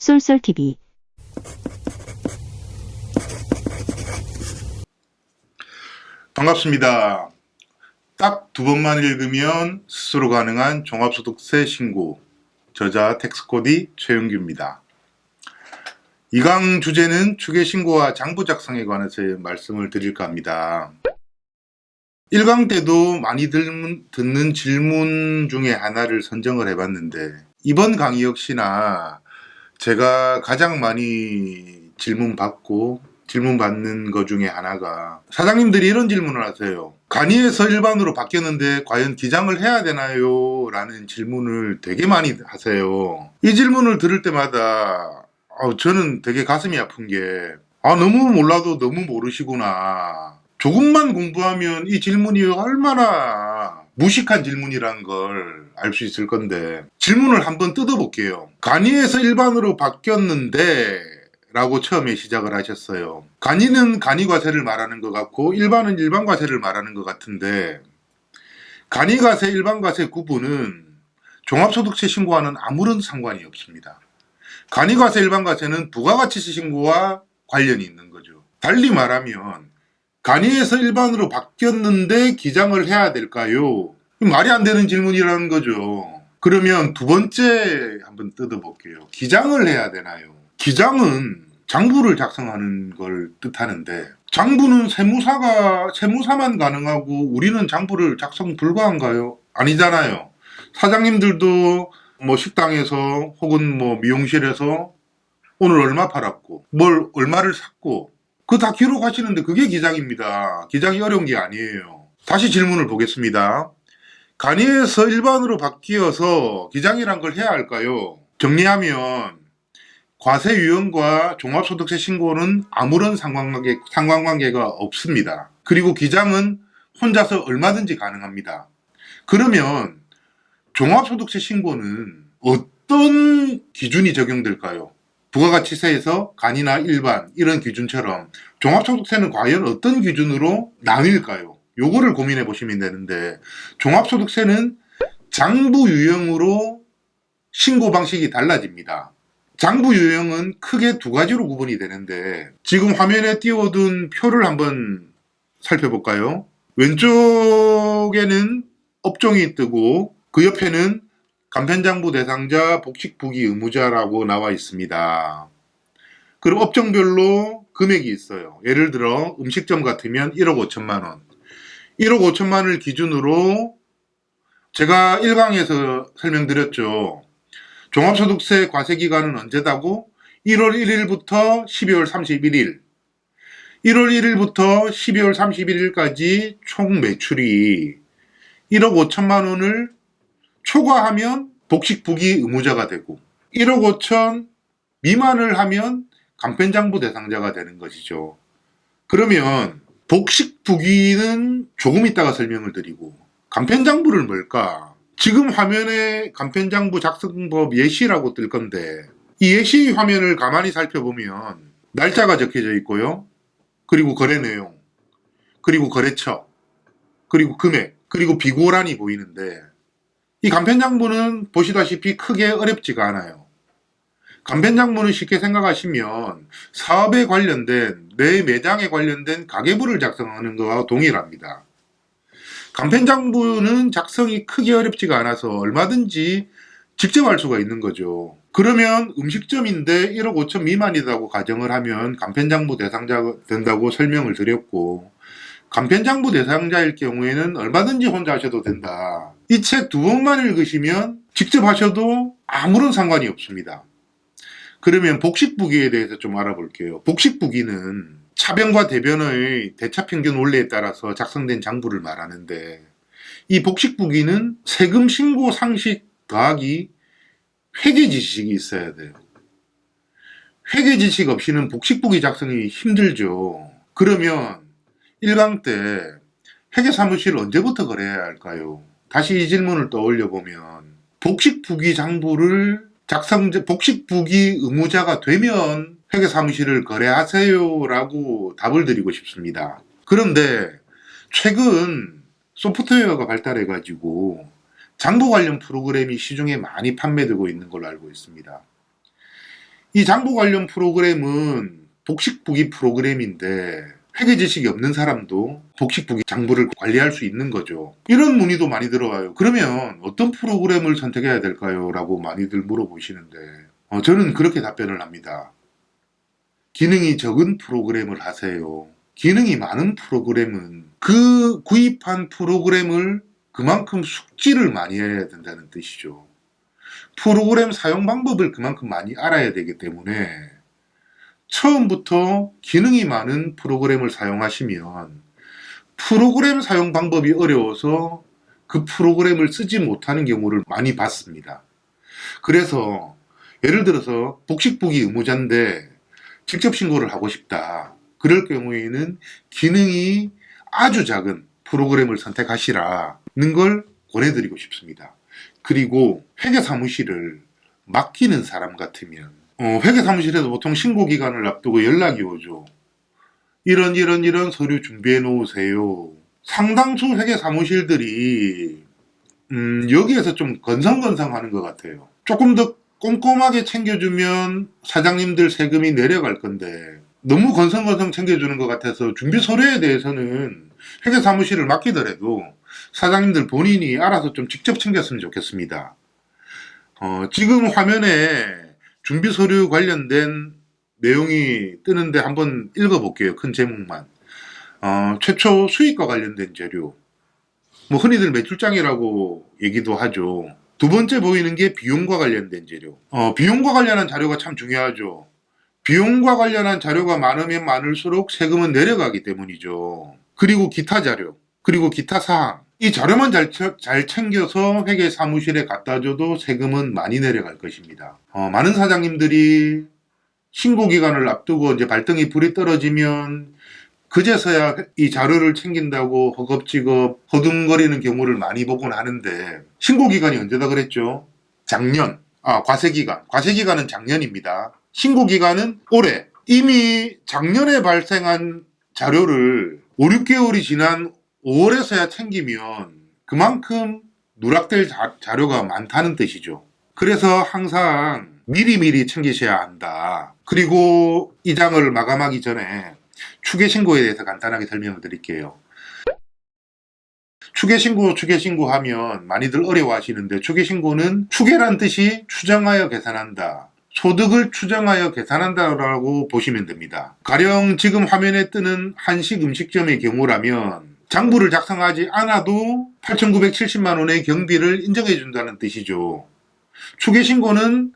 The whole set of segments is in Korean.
쏠쏠TV 반갑습니다. 딱 두 번만 읽으면 스스로 가능한 종합소득세 신고, 저자 텍스코디 최윤규입니다. 이 강 주제는 추계신고와 장부 작성에 관해서 말씀을 드릴까 합니다. 1강 때도 많이 듣는 질문 중에 하나를 선정을 해봤는데, 이번 강의 역시나 제가 가장 많이 질문받는 것 중에 하나가, 사장님들이 이런 질문을 하세요. 간이에서 일반으로 바뀌었는데 과연 기장을 해야 되나요? 라는 질문을 되게 많이 하세요. 이 질문을 들을 때마다 저는 되게 가슴이 아픈 게, 너무 몰라도 너무 모르시구나. 조금만 공부하면 이 질문이 얼마나 무식한 질문이라는 걸 알 수 있을 건데, 질문을 한번 뜯어볼게요. 간이에서 일반으로 바뀌었는데 라고 처음에 시작을 하셨어요. 간이는 간이과세를 말하는 것 같고 일반은 일반과세를 말하는 것 같은데, 간이과세, 일반과세 구분은 종합소득세 신고와는 아무런 상관이 없습니다. 간이과세, 일반과세는 부가가치세 신고와 관련이 있는 거죠. 달리 말하면 간이에서 일반으로 바뀌었는데 기장을 해야 될까요? 말이 안 되는 질문이라는 거죠. 그러면 두 번째 한번 뜯어볼게요. 기장을 해야 되나요? 기장은 장부를 작성하는 걸 뜻하는데, 장부는 세무사만 가능하고 우리는 장부를 작성 불가한가요? 아니잖아요. 사장님들도 식당에서 혹은 미용실에서 오늘 얼마 팔았고 뭘 얼마를 샀고 그거 다 기록하시는데 그게 기장입니다. 기장이 어려운 게 아니에요. 다시 질문을 보겠습니다. 간이에서 일반으로 바뀌어서 기장이란 걸 해야 할까요? 정리하면 과세 유형과 종합소득세 신고는 아무런 상관관계가 없습니다. 그리고 기장은 혼자서 얼마든지 가능합니다. 그러면 종합소득세 신고는 어떤 기준이 적용될까요? 부가가치세에서 간이나 일반 이런 기준처럼 종합소득세는 과연 어떤 기준으로 나뉠까요? 요거를 고민해 보시면 되는데, 종합소득세는 장부 유형으로 신고 방식이 달라집니다. 장부 유형은 크게 두 가지로 구분이 되는데, 지금 화면에 띄워둔 표를 한번 살펴볼까요? 왼쪽에는 업종이 뜨고 그 옆에는 간편장부 대상자, 복식부기 의무자라고 나와 있습니다. 그리고 업종별로 금액이 있어요. 예를 들어 음식점 같으면 1억 5천만 원. 1억 5천만 원을 기준으로 제가 1강에서 설명드렸죠. 종합소득세 과세기간은 언제다고? 1월 1일부터 12월 31일. 1월 1일부터 12월 31일까지 총 매출이 1억 5천만 원을 초과하면 복식부기 의무자가 되고, 1억 5천 미만을 하면 간편장부 대상자가 되는 것이죠. 그러면 복식부기는 조금 이따가 설명을 드리고, 간편장부를 뭘까? 지금 화면에 간편장부 작성법 예시라고 뜰 건데, 이 예시 화면을 가만히 살펴보면 날짜가 적혀져 있고요. 그리고 거래 내용, 그리고 거래처, 그리고 금액, 그리고 비고란이 보이는데, 이 간편장부는 보시다시피 크게 어렵지가 않아요. 간편장부는 쉽게 생각하시면 사업에 관련된, 내 매장에 관련된 가계부를 작성하는 것과 동일합니다. 간편장부는 작성이 크게 어렵지가 않아서 얼마든지 직접 할 수가 있는 거죠. 그러면 음식점인데 1억 5천 미만이라고 가정을 하면 간편장부 대상자가 된다고 설명을 드렸고, 간편장부 대상자일 경우에는 얼마든지 혼자 하셔도 된다. 이 책 두 번만 읽으시면 직접 하셔도 아무런 상관이 없습니다. 그러면 복식부기에 대해서 좀 알아볼게요. 복식부기는 차변과 대변의 대차평균 원리에 따라서 작성된 장부를 말하는데, 이 복식부기는 세금 신고 상식 더하기 회계 지식이 있어야 돼요. 회계 지식 없이는 복식부기 작성이 힘들죠. 그러면 1강 때 회계사무실 언제부터 거래해야 할까요? 다시 이 질문을 떠올려 보면, 복식부기 장부를 복식부기 의무자가 되면 회계사무실을 거래하세요 라고 답을 드리고 싶습니다. 그런데 최근 소프트웨어가 발달해 가지고 장부 관련 프로그램이 시중에 많이 판매되고 있는 걸로 알고 있습니다. 이 장부 관련 프로그램은 복식부기 프로그램인데 회계 지식이 없는 사람도 복식부기 장부를 관리할 수 있는 거죠. 이런 문의도 많이 들어와요. 그러면 어떤 프로그램을 선택해야 될까요? 라고 많이들 물어보시는데 저는 그렇게 답변을 합니다. 기능이 적은 프로그램을 하세요. 기능이 많은 프로그램은 그 구입한 프로그램을 그만큼 숙지를 많이 해야 된다는 뜻이죠. 프로그램 사용 방법을 그만큼 많이 알아야 되기 때문에 처음부터 기능이 많은 프로그램을 사용하시면 프로그램 사용 방법이 어려워서 그 프로그램을 쓰지 못하는 경우를 많이 봤습니다. 그래서 예를 들어서 복식부기 의무자인데 직접 신고를 하고 싶다. 그럴 경우에는 기능이 아주 작은 프로그램을 선택하시라는 걸 권해드리고 싶습니다. 그리고 회계사무실을 맡기는 사람 같으면 회계사무실에서 보통 신고기간을 앞두고 연락이 오죠. 이런 서류 준비해 놓으세요. 상당수 회계사무실들이 여기에서 좀 건성건성하는 것 같아요. 조금 더 꼼꼼하게 챙겨주면 사장님들 세금이 내려갈 건데 너무 건성건성 챙겨주는 것 같아서 준비 서류에 대해서는 회계사무실을 맡기더라도 사장님들 본인이 알아서 좀 직접 챙겼으면 좋겠습니다. 지금 화면에 준비 서류 관련된 내용이 뜨는데 한번 읽어볼게요. 큰 제목만. 최초 수익과 관련된 자료. 흔히들 매출장이라고 얘기도 하죠. 두 번째 보이는 게 비용과 관련된 자료. 비용과 관련한 자료가 참 중요하죠. 비용과 관련한 자료가 많으면 많을수록 세금은 내려가기 때문이죠. 그리고 기타 자료, 그리고 기타 사항. 이 자료만 잘 챙겨서 회계사무실에 갖다 줘도 세금은 많이 내려갈 것입니다. 많은 사장님들이 신고기간을 앞두고 이제 발등에 불이 떨어지면 그제서야 이 자료를 챙긴다고 허겁지겁 허둥거리는 경우를 많이 보곤 하는데 신고기간이 언제다 그랬죠? 작년. 과세기간은 작년입니다. 신고기간은 올해. 이미 작년에 발생한 자료를 5, 6개월이 지난 5월에서야 챙기면 그만큼 누락될 자료가 많다는 뜻이죠. 그래서 항상 미리미리 챙기셔야 한다. 그리고 이 장을 마감하기 전에 추계신고에 대해서 간단하게 설명을 드릴게요. 추계신고 하면 많이들 어려워하시는데 추계신고는 추계란 뜻이 추정하여 계산한다. 소득을 추정하여 계산한다라고 보시면 됩니다. 가령 지금 화면에 뜨는 한식 음식점의 경우라면 장부를 작성하지 않아도 8,970만 원의 경비를 인정해 준다는 뜻이죠. 추계신고는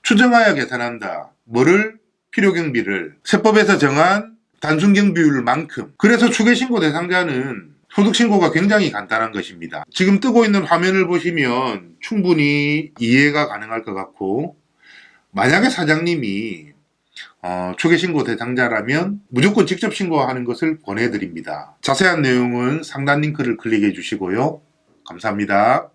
추정하여 계산한다. 뭐를? 필요경비를. 세법에서 정한 단순경비율만큼. 그래서 추계신고 대상자는 소득신고가 굉장히 간단한 것입니다. 지금 뜨고 있는 화면을 보시면 충분히 이해가 가능할 것 같고 만약에 사장님이 추계신고 대상자라면 무조건 직접 신고하는 것을 권해드립니다. 자세한 내용은 상단 링크를 클릭해 주시고요. 감사합니다.